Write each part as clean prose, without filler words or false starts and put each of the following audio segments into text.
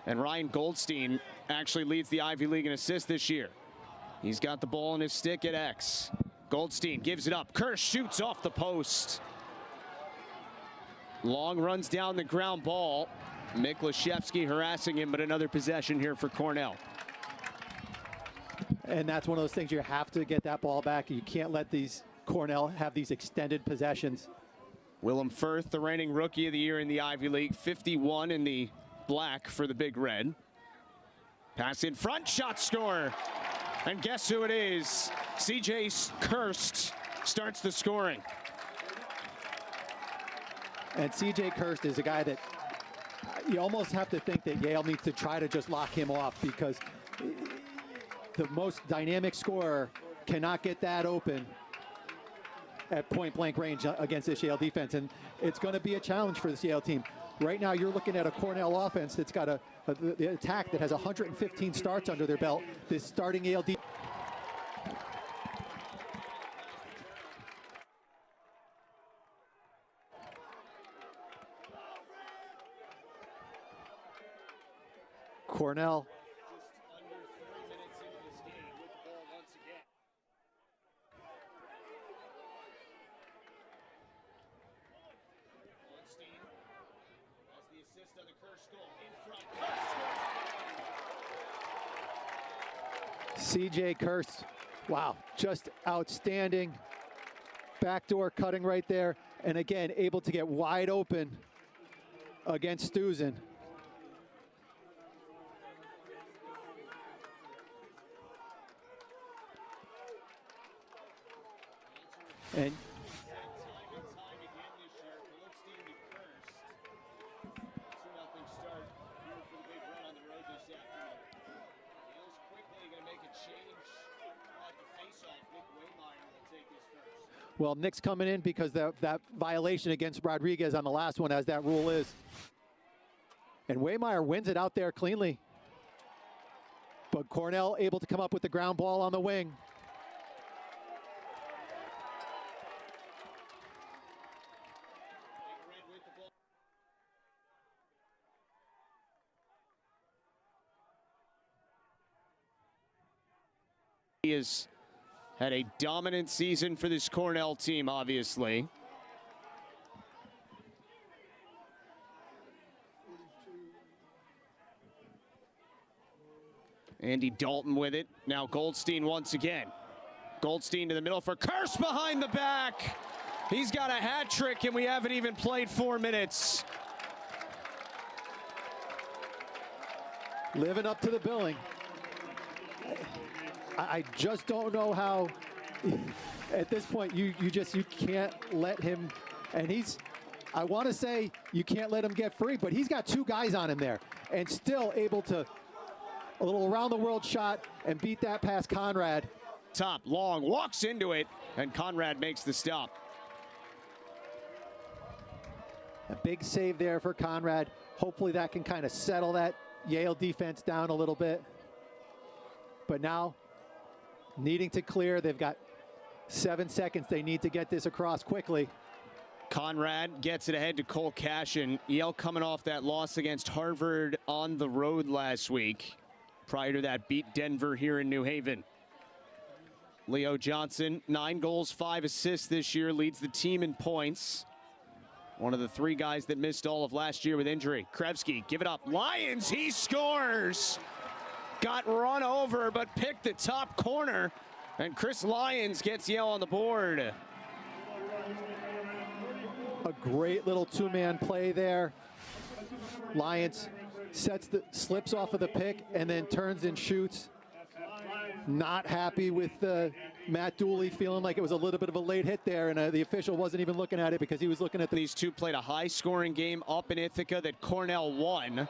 And Ryan Goldstein actually leads the Ivy League in assists this year. He's got the ball in his stick at X. Goldstein gives it up. Kirsch shoots off the post. Long runs down the ground ball. Miklashevsky harassing him, but another possession here for Cornell. And that's one of those things, you have to get that ball back. You can't let these Cornell have these extended possessions. Willem Firth, the reigning Rookie of the Year in the Ivy League, 51 in the black for the Big Red. Pass in front, shot score. And guess who it is? C.J. Kirst starts the scoring. And C.J. Kirst is a guy that you almost have to think that Yale needs to try to just lock him off, because the most dynamic scorer cannot get that open at point-blank range against this Yale defense. And it's going to be a challenge for this Yale team. Right now, you're looking at a Cornell offense that's got the attack that has 115 starts under their belt. This starting Yale defense. Cornell. Just under 3 minutes into this game with the ball once again. Goldstein has the assist on the Kirsch goal. In front. C.J. Kirst, wow, just outstanding. Backdoor cutting right there. And again, able to get wide open against Stuzen. And well, Nick's coming in because that violation against Rodriguez on the last one, as that rule is. And Waymeyer wins it out there cleanly. But Cornell able to come up with the ground ball on the wing. He has had a dominant season for this Cornell team, obviously. Andy Dalton with it. Now Goldstein once again. Goldstein to the middle for Kirsch behind the back. He's got a hat trick, and we haven't even played 4 minutes. Living up to the billing. I just don't know how, at this point, you can't let him, and I want to say you can't let him get free, but he's got 2 guys on him there, and still able to, a little around the world shot, and beat that past Conrad. Top, long, walks into it, and Conrad makes the stop. A big save there for Conrad. Hopefully that can kind of settle that Yale defense down a little bit. But now, needing to clear, they've got 7 seconds. They need to get this across quickly. Conrad gets it ahead to Cole Cashin. Yale coming off that loss against Harvard on the road last week. Prior to that, beat Denver here in New Haven. Leo Johnson, 9 goals, 5 assists this year, leads the team in points. One of the 3 guys that missed all of last year with injury. Krevsky, give it up. Lyons, he scores! Got run over, but picked the top corner. And Chris Lyons gets Yale on the board. A great little 2-man play there. Lyons slips off of the pick and then turns and shoots. Not happy with Matt Dooley, feeling like it was a little bit of a late hit there, and the official wasn't even looking at it because he was looking at These 2 played a high-scoring game up in Ithaca that Cornell won.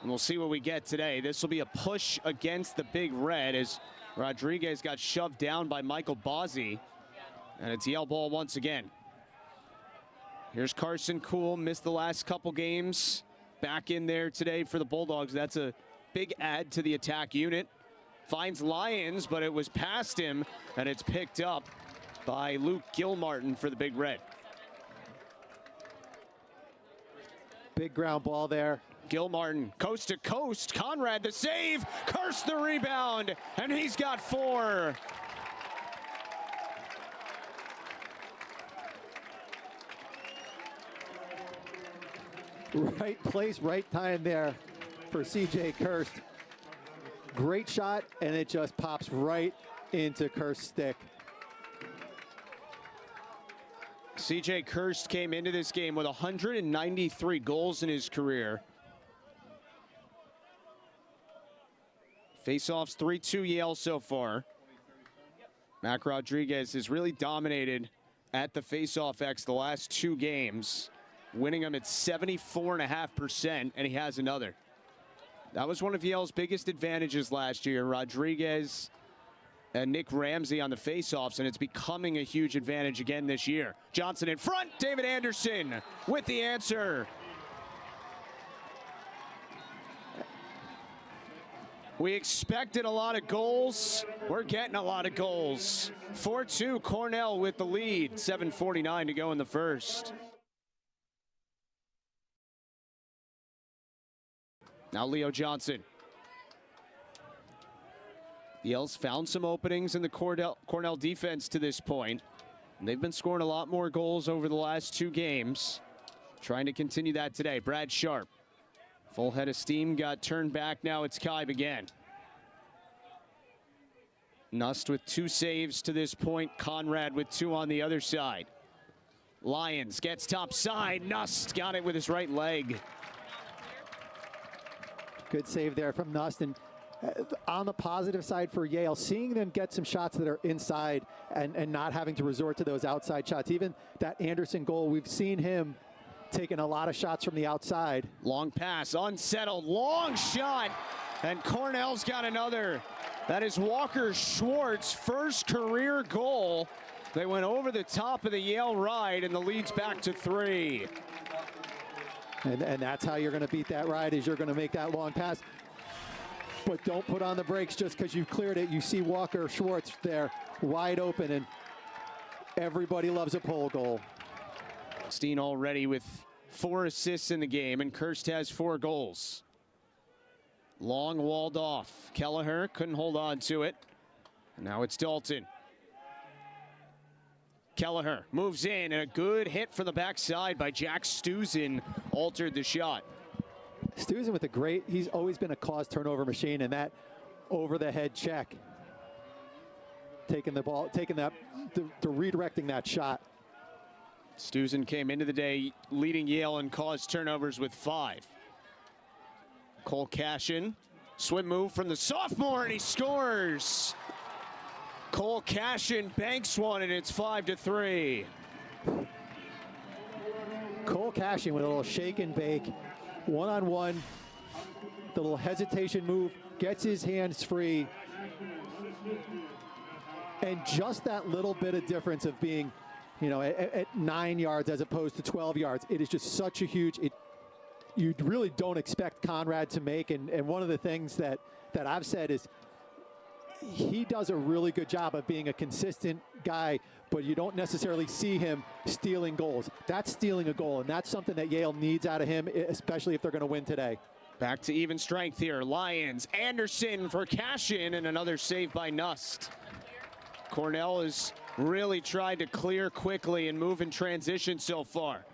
And we'll see what we get today. This will be a push against the Big Red as Rodriguez got shoved down by Michael Bozzi. And it's Yale ball once again. Here's Carson Kuhl, missed the last couple games. Back in there today for the Bulldogs. That's a big add to the attack unit. Finds Lyons, but it was past him, and it's picked up by Luke Gilmartin for the Big Red. Big ground ball there. Gilmartin, coast to coast. Conrad the save, Kirst the rebound, and he's got 4. Right place, right time there for C.J. Kirst. Great shot, and it just pops right into Kirst's stick. C.J. Kirst came into this game with 193 goals in his career. Faceoffs 3-2 Yale so far. Mac Rodriguez has really dominated at the faceoff X the last 2 games, winning them at 74.5%, and he has another. That was one of Yale's biggest advantages last year. Rodriguez and Nick Ramsey on the faceoffs, and it's becoming a huge advantage again this year. Johnson in front, David Anderson with the answer. We expected a lot of goals. We're getting a lot of goals. 4-2 Cornell with the lead. 7:49 to go in the first. Now Leo Johnson. Yale's found some openings in the Cornell defense to this point. And they've been scoring a lot more goals over the last 2 games. Trying to continue that today. Brad Sharp. Full head of steam, got turned back. Now it's Kaib again. Nust with 2 saves to this point. Conrad with 2 on the other side. Lyons gets top side. Nust got it with his right leg. Good save there from Nust. And on the positive side for Yale, seeing them get some shots that are inside and not having to resort to those outside shots. Even that Anderson goal, we've seen him taking a lot of shots from the outside. Long pass, unsettled, long shot, and Cornell's got another. That is Walker Schwartz's first career goal. They went over the top of the Yale ride, and the lead's back to 3. And that's how you're going to beat that ride, is you're going to make that long pass. But don't put on the brakes just because you cleared it. You see Walker Schwartz there wide open, and everybody loves a pole goal. Steen already with 4 assists in the game, and Kirst has 4 goals. Long walled off. Kelleher couldn't hold on to it. And now it's Dalton. Kelleher moves in, and a good hit from the backside by Jack Stuzen altered the shot. Stuzen with a great, he's always been a cause turnover machine, and that over the head check. Taking the ball, taking that, redirecting that shot. Stuzen came into the day leading Yale in caused turnovers with 5. Cole Cashin, swim move from the sophomore, and he scores. Cole Cashin banks one, and it's 5-3. Cole Cashin with a little shake and bake, one-on-one, the little hesitation move, gets his hands free. And just that little bit of difference of being, you know, at 9 yards as opposed to 12 yards, it is just such a huge, you really don't expect Conrad to make. And one of the things that I've said is he does a really good job of being a consistent guy, but you don't necessarily see him stealing goals. That's stealing a goal, and that's something that Yale needs out of him, especially if they're going to win today. Back to even strength here. Lyons, Anderson for Cashin, and another save by Nust. Cornell has really tried to clear quickly and move in transition so far.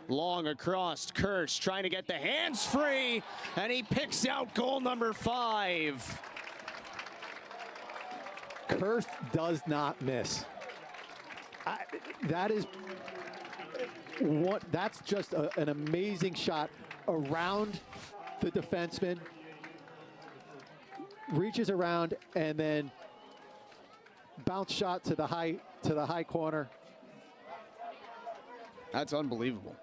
Long across, Kirst trying to get the hands free, and he picks out goal number 5. Kirst does not miss. That's just an amazing shot around the defenseman, reaches around, and then bounce shot to the high corner. That's unbelievable.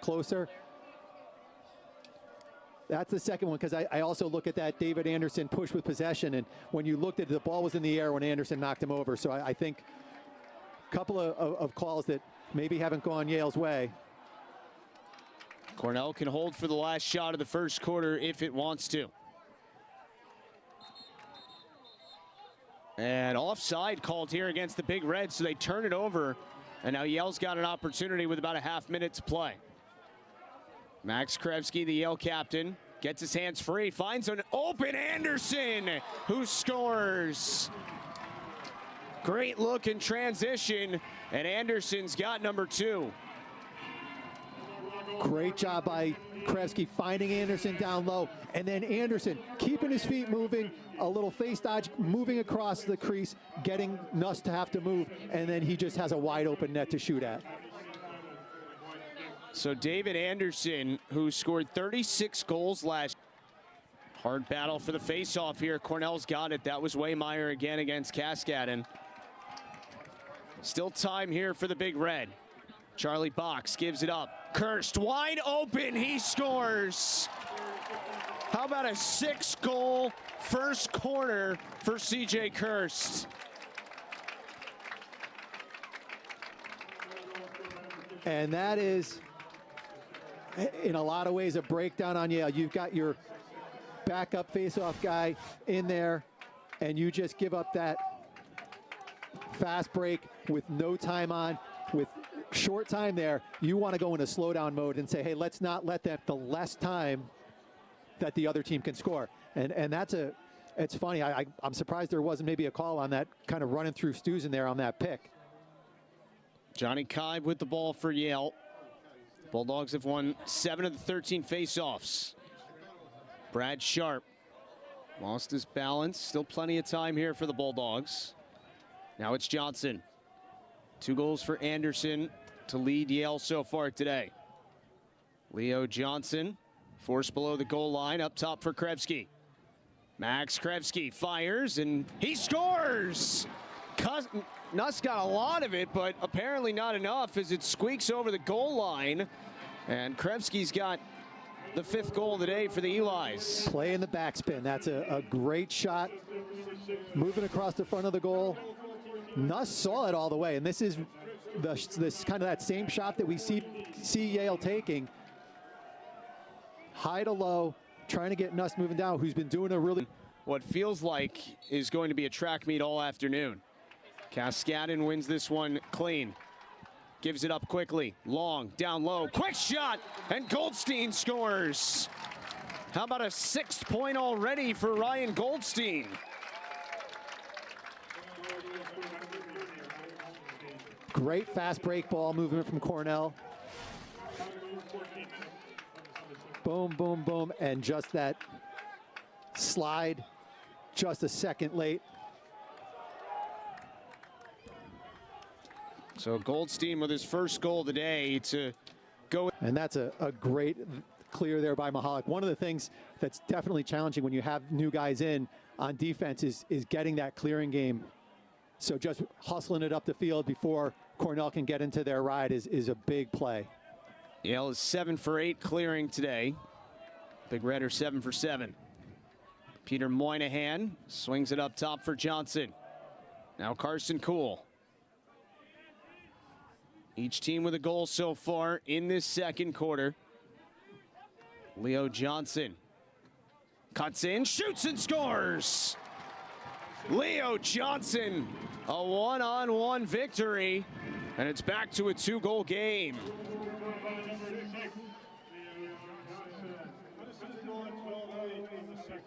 Closer. That's the second one, because I also look at that David Anderson push with possession, and when you looked at it, the ball was in the air when Anderson knocked him over. So I think a couple of calls that maybe haven't gone Yale's way. Cornell can hold for the last shot of the first quarter if it wants to. And offside called here against the Big Reds, so they turn it over. And now Yale's got an opportunity with about a half minute to play. Max Krevsky, the Yale captain, gets his hands free, finds an open Anderson, who scores. Great look in transition, and Anderson's got number 2. Great job by Krevsky finding Anderson down low, and then Anderson keeping his feet moving, a little face dodge, moving across the crease, getting Nuss to have to move, and then he just has a wide open net to shoot at. So David Anderson, who scored 36 goals last. Hard battle for the faceoff here. Cornell's got it. That was Waymeyer again against Kaskaden. Still time here for the Big Red. Charlie Box gives it up. Kirst wide open. He scores. How about a 6-goal first corner for CJ Kirst? And that is, in a lot of ways, a breakdown on Yale. You've got your backup faceoff guy in there, and you just give up that fast break with no time on, with short time there. You want to go into slowdown mode and say, hey, let's not let them the less time that the other team can score. And that's it's funny. I'm surprised there wasn't maybe a call on that, kind of running through Stews in there on that pick. Johnny Kibe with the ball for Yale. Bulldogs have won 7 of the 13 faceoffs. Brad Sharp lost his balance. Still plenty of time here for the Bulldogs. Now it's Johnson. 2 goals for Anderson to lead Yale so far today. Leo Johnson forced below the goal line, up top for Krevsky. Max Krevsky fires and he scores! Nuss got a lot of it, but apparently not enough as it squeaks over the goal line. And Krevsky's got the 5th goal of the day for the Elis. Play in the backspin. That's a great shot. Moving across the front of the goal. Nuss saw it all the way, and this is this kind of that same shot that we see Yale taking. High to low, trying to get Nuss moving down, who's been doing a really... What feels like is going to be a track meet all afternoon. Kaskaden wins this one clean. Gives it up quickly. Long, down low, quick shot, and Goldstein scores. How about a 6th point already for Ryan Goldstein? Great fast break ball movement from Cornell. Boom, boom, boom, and just that slide just a second late. So Goldstein with his 1st goal of the day to go. And that's a great clear there by Mahalik. One of the things that's definitely challenging when you have new guys in on defense is getting that clearing game. So just hustling it up the field before Cornell can get into their ride is a big play. Yale is 7 for 8 clearing today. Big Red are 7 for 7. Peter Moynihan swings it up top for Johnson. Now Carson Kuhl. Each team with a goal so far in this 2nd quarter. Leo Johnson cuts in, shoots and scores. Leo Johnson, a 1-on-1 victory, and it's back to a 2-goal game.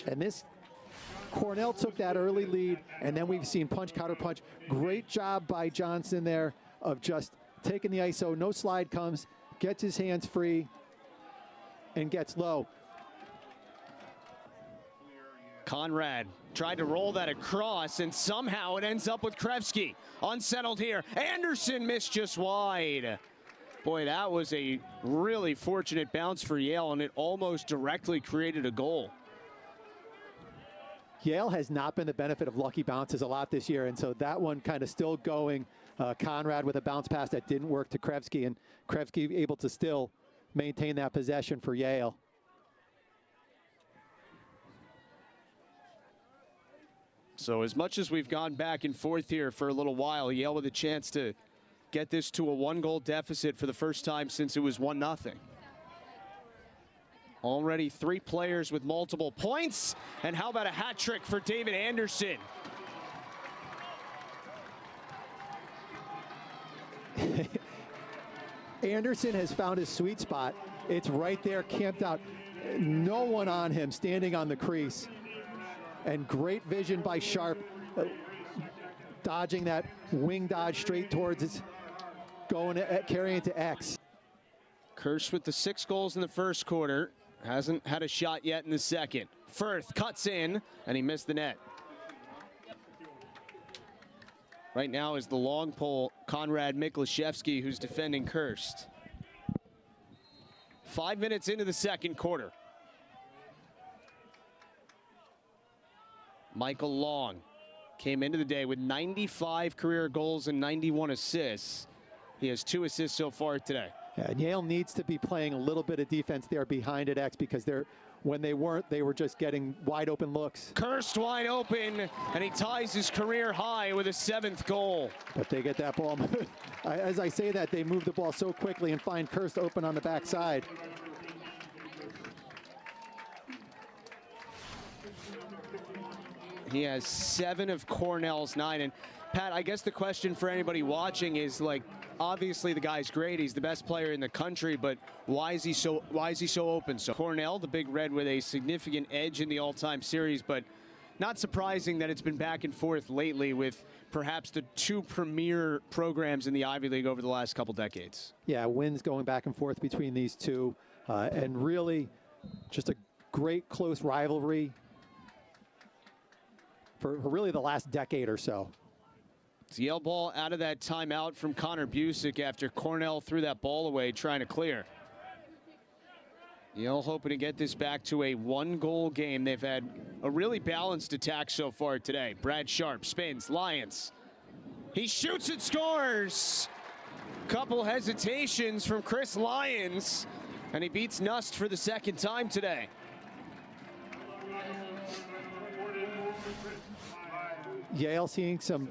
And this, Cornell took that early lead, and then we've seen punch, counter punch. Great job by Johnson there of just taking the ISO, no slide comes, gets his hands free, and gets low. Conrad tried to roll that across, and somehow it ends up with Krevsky. Unsettled here. Anderson missed just wide. Boy, that was a really fortunate bounce for Yale, and it almost directly created a goal. Yale has not been the benefit of lucky bounces a lot this year, and so that one kind of still going. Conrad with a bounce pass that didn't work to Krevsky, and Krevsky able to still maintain that possession for Yale. So as much as we've gone back and forth here for a little while, Yale with a chance to get this to a 1-goal deficit for the first time since it was 1-0. Already 3 players with multiple points, and how about a hat trick for David Anderson? Anderson has found his sweet spot. It's right there, camped out. No one on him, standing on the crease. And great vision by Sharp, dodging that wing dodge straight towards his, carrying to X. Kirsch with the 6 goals in the first quarter. Hasn't had a shot yet in the second. Firth cuts in, and he missed the net. Right now is the long pole, Konrad Miklaszewski, who's defending Kirsch. 5 minutes into the second quarter. Michael Long came into the day with 95 career goals and 91 assists. He has 2 assists so far today. Yeah, and Yale needs to be playing a little bit of defense there behind at X, because when they weren't, they were just getting wide open looks. Kirst wide open, and he ties his career high with a 7th goal. But they get that ball. As I say that, they move the ball so quickly and find Kirst open on the backside. He has 7 of Cornell's 9. And Pat, I guess the question for anybody watching is, like, obviously the guy's great. He's the best player in the country, but why is he so open? So Cornell, the Big Red, with a significant edge in the all-time series, but not surprising that it's been back and forth lately with perhaps the 2 premier programs in the Ivy League over the last couple decades. Yeah, wins going back and forth between these two, and really just a great close rivalry for really the last decade or so. It's Yale ball out of that timeout from Connor Busick after Cornell threw that ball away trying to clear. Yale hoping to get this back to a 1-goal game. They've had a really balanced attack so far today. Brad Sharp spins, Lyons. He shoots and scores. Couple hesitations from Chris Lyons, and he beats Nust for the 2nd time today. Yale seeing some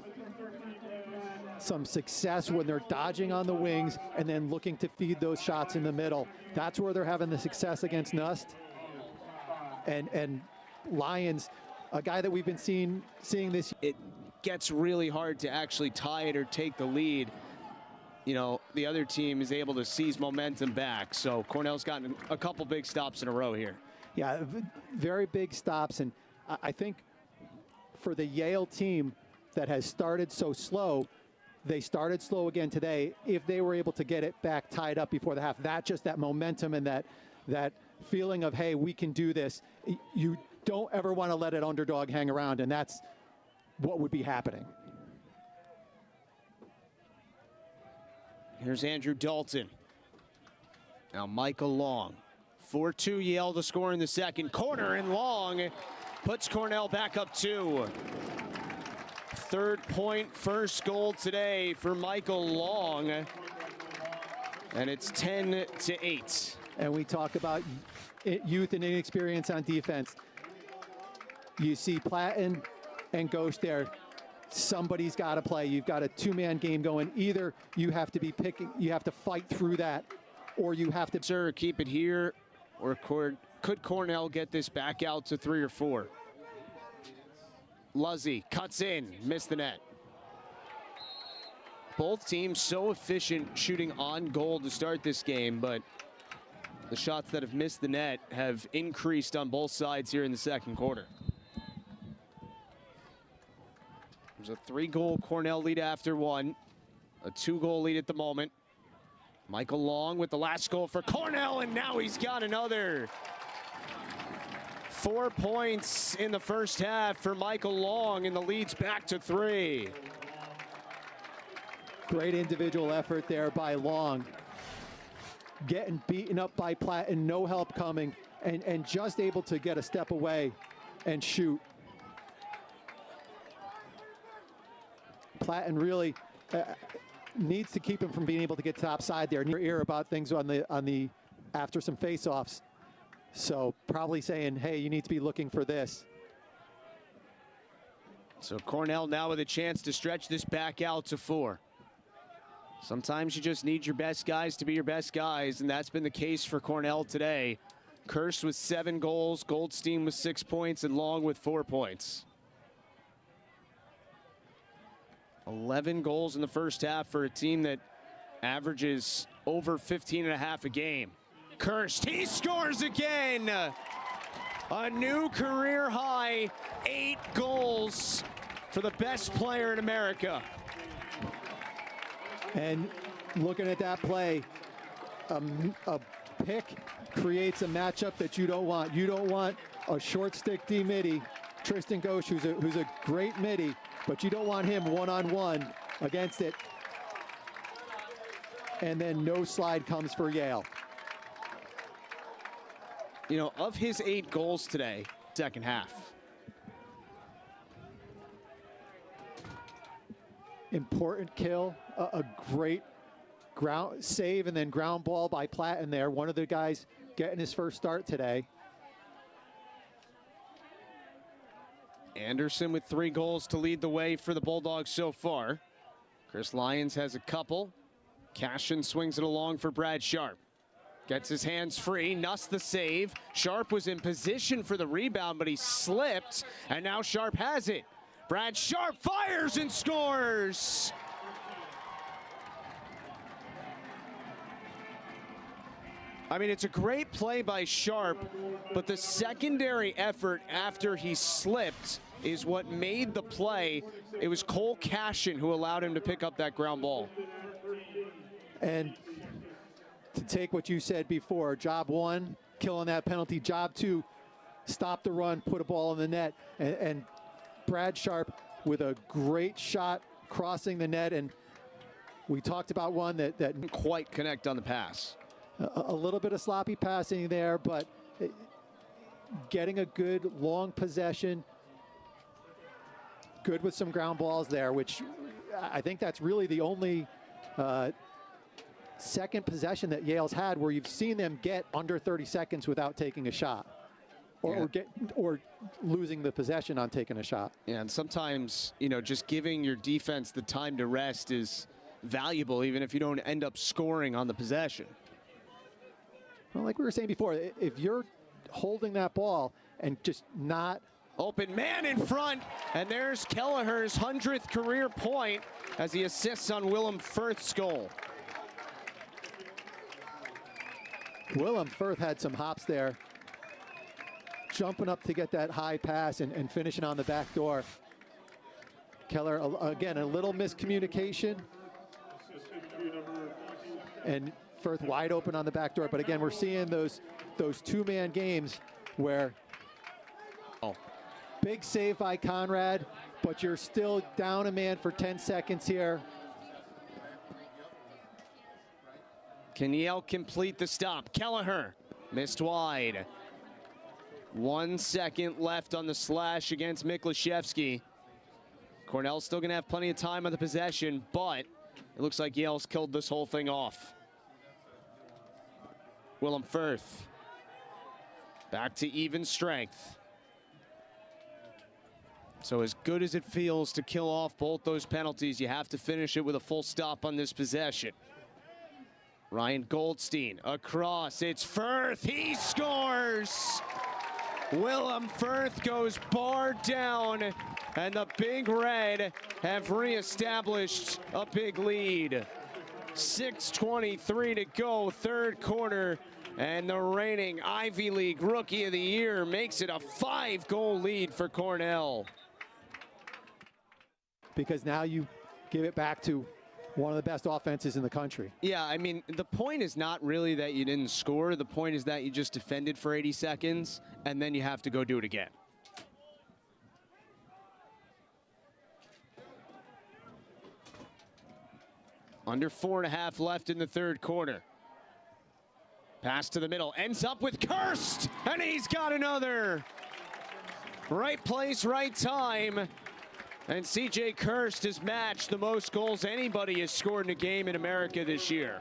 success when they're dodging on the wings and then looking to feed those shots in the middle. That's where they're having the success against Nust. And Lyons, a guy that we've been seeing this. It gets really hard to actually tie it or take the lead. You know, the other team is able to seize momentum back. So Cornell's gotten a couple big stops in a row here. Yeah, very big stops. And I think for the Yale team that has started so slow, they started slow again today. If they were able to get it back tied up before the half, that momentum and that feeling of, hey, we can do this. You don't ever want to let an underdog hang around, and that's what would be happening. Here's Andrew Dalton. Now Michael Long. 4-2 Yale to score in the second. Corner and Long puts Cornell back up 2. 3rd point, 1st goal today for Michael Long. And it's 10-8. And we talk about youth and inexperience on defense. You see Platten and Ghosh there. Somebody's got to play. You've got a 2-man game going. Either you have to be you have to fight through that, or you have to. Sir, keep it here, or could Cornell get this back out to 3 or 4? Luzzy cuts in, missed the net. Both teams so efficient shooting on goal to start this game, but the shots that have missed the net have increased on both sides here in the second quarter. There's a 3-goal Cornell lead after 1, a 2-goal lead at the moment. Michael Long with the last goal for Cornell, and now he's got another. 4 points in the first half for Michael Long, and the lead's back to 3. Great individual effort there by Long. Getting beaten up by Platten, no help coming, and just able to get a step away and shoot. Platten really needs to keep him from being able to get top side there. Near ear about things on the after some face-offs. So probably saying, hey, you need to be looking for this. So Cornell now with a chance to stretch this back out to 4. Sometimes you just need your best guys to be your best guys, and that's been the case for Cornell today. Kirsch with 7 goals, Goldstein with 6 points, and Long with 4 points. 11 goals in the first half for a team that averages over 15.5 a game. Kirst, he scores again. A new career high, 8 goals for the best player in America. And looking at that play, a pick creates a matchup that you don't want. You don't want a short stick D midi, Tristan Ghosh, who's a great midi, but you don't want him one-on-one against it. And then no slide comes for Yale. You know, of his 8 goals today, second half. Important kill, a great ground save, and then ground ball by Platt in there. One of the guys getting his first start today. Anderson with 3 goals to lead the way for the Bulldogs so far. Chris Lyons has a couple. Cashin swings it along for Brad Sharp. Gets his hands free, Nuss the save. Sharp was in position for the rebound, but he slipped, and now Sharp has it. Brad Sharp fires and scores! I mean, it's a great play by Sharp, but the secondary effort after he slipped is what made the play. It was Cole Cashin who allowed him to pick up that ground ball. And to take what you said before, job 1, killing that penalty. Job 2, stop the run, put a ball in the net. And Brad Sharp with a great shot crossing the net. And we talked about one that didn't quite connect on the pass. A little bit of sloppy passing there, but getting a good long possession. Good with some ground balls there, which I think that's really the only second possession that Yale's had where you've seen them get under 30 seconds without taking a shot, or losing the possession on taking a shot. Yeah, and sometimes, you know, just giving your defense the time to rest is valuable, even if you don't end up scoring on the possession. Well, like we were saying before, if you're holding that ball and just not... Open man in front, and there's Kelleher's 100th career point as he assists on Willem Firth's goal. Willem Firth had some hops there, jumping up to get that high pass and finishing on the back door. Keller, again, a little miscommunication. And Firth wide open on the back door. But again, we're seeing those two-man games where big save by Conrad, but you're still down a man for 10 seconds here. Can Yale complete the stop? Kelleher missed wide. 1 second left on the slash against Miklaszewski. Cornell's still gonna have plenty of time on the possession, but it looks like Yale's killed this whole thing off. Willem Firth back to even strength. So as good as it feels to kill off both those penalties, you have to finish it with a full stop on this possession. Ryan Goldstein across, it's Firth, he scores! Willem Firth goes bar down, and the Big Red have reestablished a big lead. 6:23 to go, third quarter, and the reigning Ivy League Rookie of the Year makes it a 5-goal lead for Cornell. Because now you give it back to one of the best offenses in the country. Yeah, I mean, the point is not really that you didn't score. The point is that you just defended for 80 seconds, and then you have to go do it again. Under 4.5 left in the third quarter. Pass to the middle, ends up with Kirst, and he's got another. Right place, right time. And C.J. Kirst has matched the most goals anybody has scored in a game in America this year.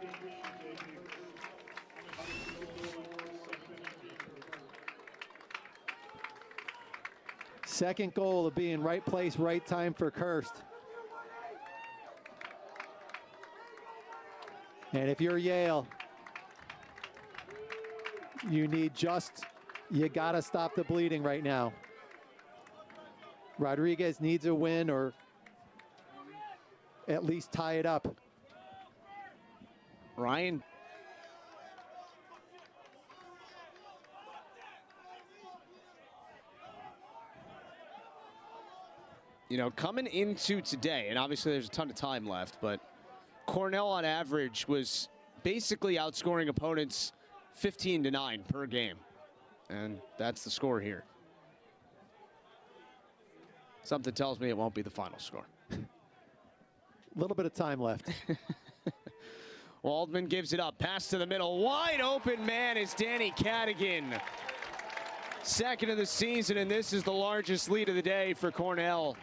Second goal of being right place, right time for Kirst. And if you're Yale, you gotta stop the bleeding right now. Rodriguez needs a win or at least tie it up. Ryan. You know, coming into today, and obviously there's a ton of time left, but Cornell on average was basically outscoring opponents 15-9 per game. And that's the score here. Something tells me it won't be the final score. A little bit of time left. Waldman gives it up. Pass to the middle. Wide open man is Danny Cadigan. Second of the season, and this is the largest lead of the day for Cornell.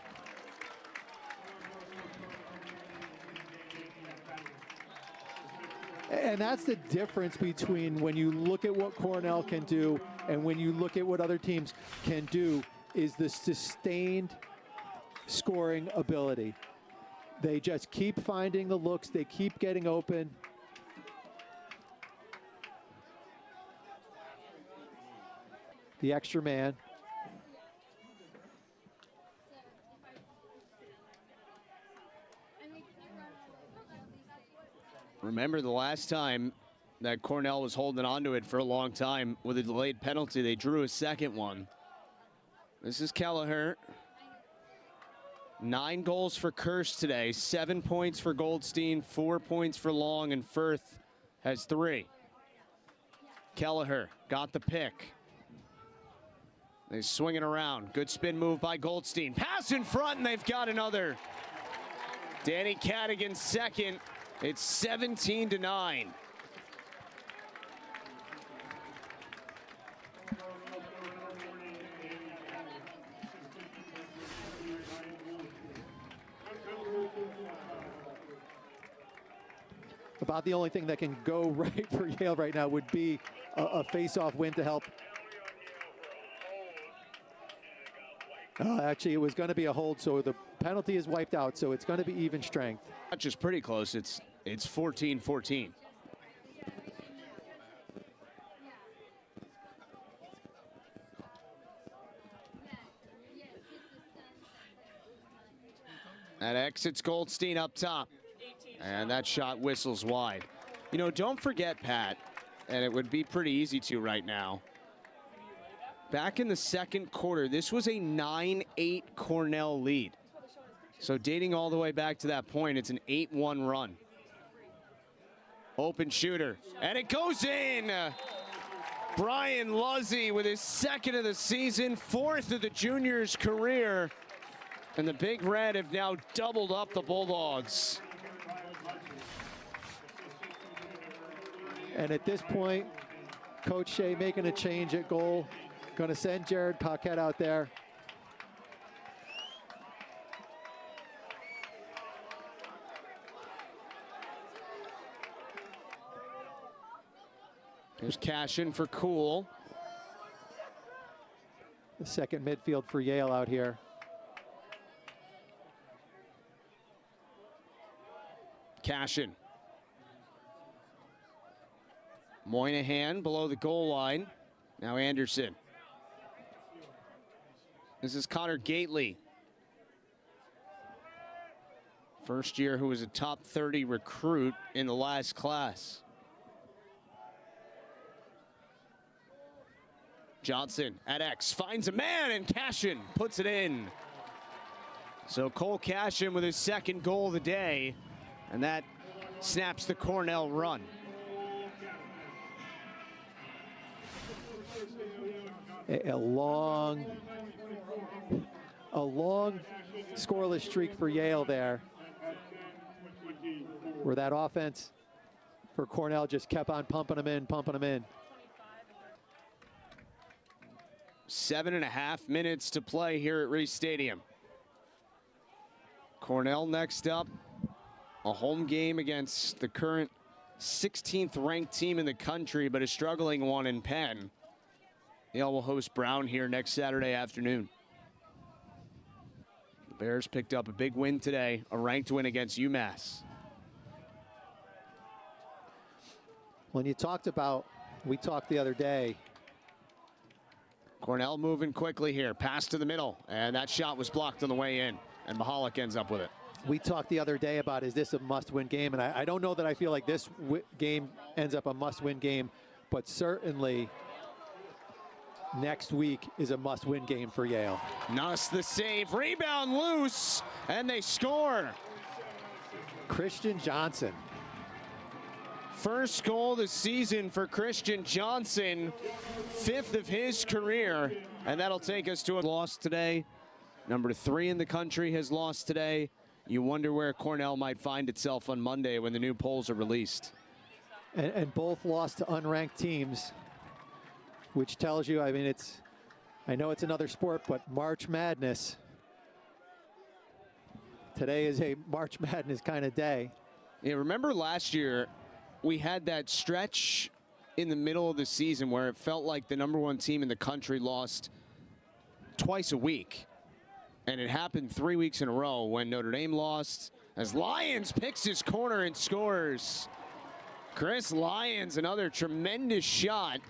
And that's the difference between when you look at what Cornell can do and when you look at what other teams can do, is the sustained scoring ability. They just keep finding the looks. They keep getting open. The extra man. Remember the last time that Cornell was holding onto it for a long time with a delayed penalty, they drew a second one. This is Kelleher. 9 goals for Kirsch today, 7 points for Goldstein, 4 points for Long, and Firth has 3. Kelleher got the pick. They swing it around. Good spin move by Goldstein. Pass in front, and they've got another. Danny Cadigan second. It's 17-9. About the only thing that can go right for Yale right now would be a face-off win to help. Actually, it was going to be a hold, so the penalty is wiped out, so it's going to be even strength. Not just pretty close, it's 14-14. That exits Goldstein up top. And that shot whistles wide. You know, don't forget, Pat, and it would be pretty easy to right now. Back in the second quarter, this was a 9-8 Cornell lead. So dating all the way back to that point, it's an 8-1 run. Open shooter, and it goes in. Brian Luzzy with his second of the season, 4th of the junior's career. And the Big Red have now doubled up the Bulldogs. And at this point, Coach Shea making a change at goal. Going to send Jared Paquette out there. There's cash in for Cool. The second midfield for Yale out here. Cash in. Moynihan below the goal line. Now Anderson. This is Connor Gately. First year who was a top 30 recruit in the last class. Johnson at X finds a man, and Cashin puts it in. So Cole Cashin with his second goal of the day, and that snaps the Cornell run. A long scoreless streak for Yale there, where that offense for Cornell just kept on pumping them in. 7.5 minutes to play here at Reese Stadium. Cornell next up, a home game against the current 16th ranked team in the country, but a struggling one in Penn. Yale will host Brown here next Saturday afternoon. The Bears picked up a big win today, a ranked win against UMass. When you talked about, we talked the other day. Cornell moving quickly here, pass to the middle, and that shot was blocked on the way in, and Mahalik ends up with it. We talked the other day about, is this a must-win game? And I don't know that I feel like this game ends up a must-win game, but certainly next week is a must-win game for Yale. Nuss the save, rebound loose, and they score. Christian Johnson. First goal of the season for Christian Johnson, 5th of his career, and that'll take us to a loss today. Number 3 in the country has lost today. You wonder where Cornell might find itself on Monday when the new polls are released. And both lost to unranked teams, which tells you, I mean, I know it's another sport, but March Madness. Today is a March Madness kind of day. Yeah, remember last year, we had that stretch in the middle of the season where it felt like the number 1 team in the country lost twice a week. And it happened 3 weeks in a row when Notre Dame lost, as Lyons picks his corner and scores. Chris Lyons, another tremendous shot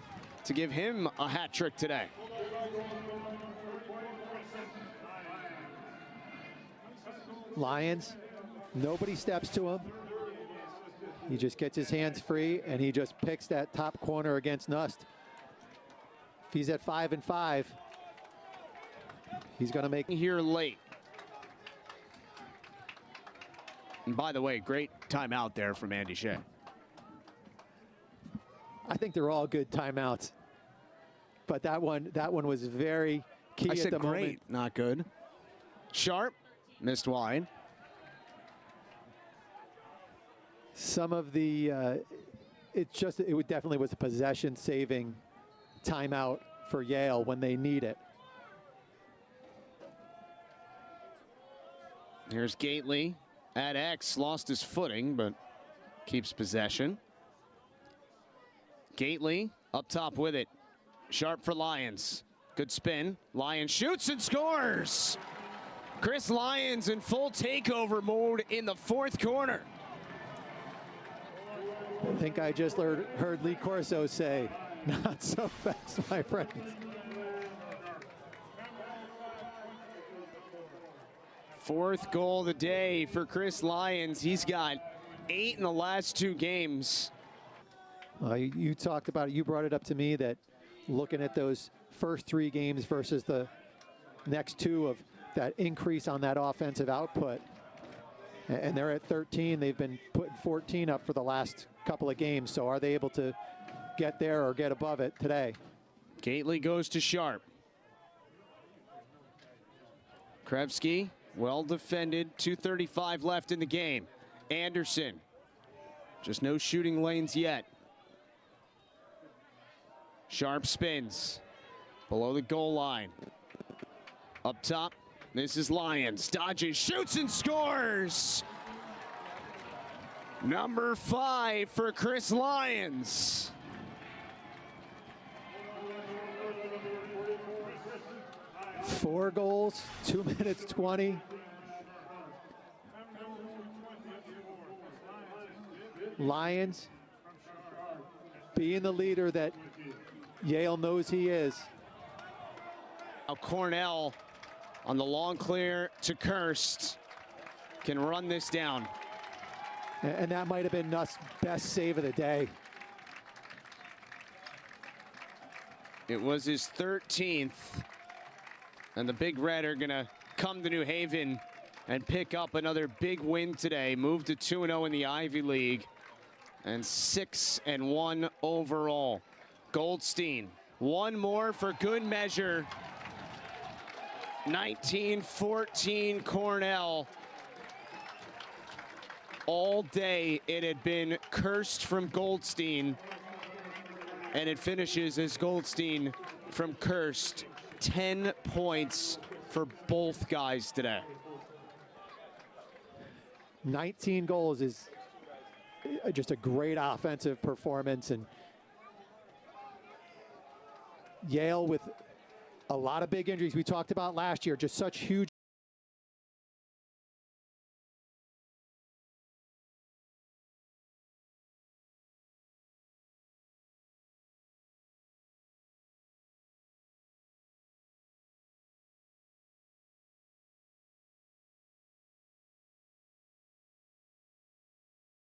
to give him a hat trick today. Lyons, nobody steps to him. He just gets his hands free and he just picks that top corner against Nust. If he's at 5-5, he's going to make here late. And by the way, great timeout there from Andy Shea. I think they're all good timeouts, but that one was very key at the moment. Great, not good. Sharp, missed wide. Some of the, it definitely was a possession-saving timeout for Yale when they need it. Here's Gately at X, lost his footing, but keeps possession. Gately up top with it. Sharp for Lyons. Good spin. Lyons shoots and scores. Chris Lyons in full takeover mode in the 4th corner. I think I just heard Lee Corso say, "Not so fast, my friends." Fourth goal of the day for Chris Lyons. He's got 8 in the last 2 games. You talked about it, you brought it up to me that looking at those first 3 games versus the next 2 of that increase on that offensive output. And they're at 13. They've been putting 14 up for the last couple of games. So are they able to get there or get above it today? Gately goes to Sharp. Krevsky, well defended. 2:35 left in the game. Anderson, just no shooting lanes yet. Sharp spins below the goal line. Up top, this is Lyons. Dodges, shoots, and scores! Number 5 for Chris Lyons. Four goals, 2 minutes 20. Lyons being the leader that Yale knows he is. Now Cornell on the long clear to Kirst can run this down. And that might have been Nuss' best save of the day. It was his 13th. And the Big Red are gonna come to New Haven and pick up another big win today. Move to 2-0 in the Ivy League and 6-1 overall. Goldstein, one more for good measure. 19-14 Cornell. All day it had been cursed from Goldstein, and it finishes as Goldstein from cursed. 10 points for both guys today. 19 goals is just a great offensive performance, and Yale with a lot of big injuries we talked about last year, just such huge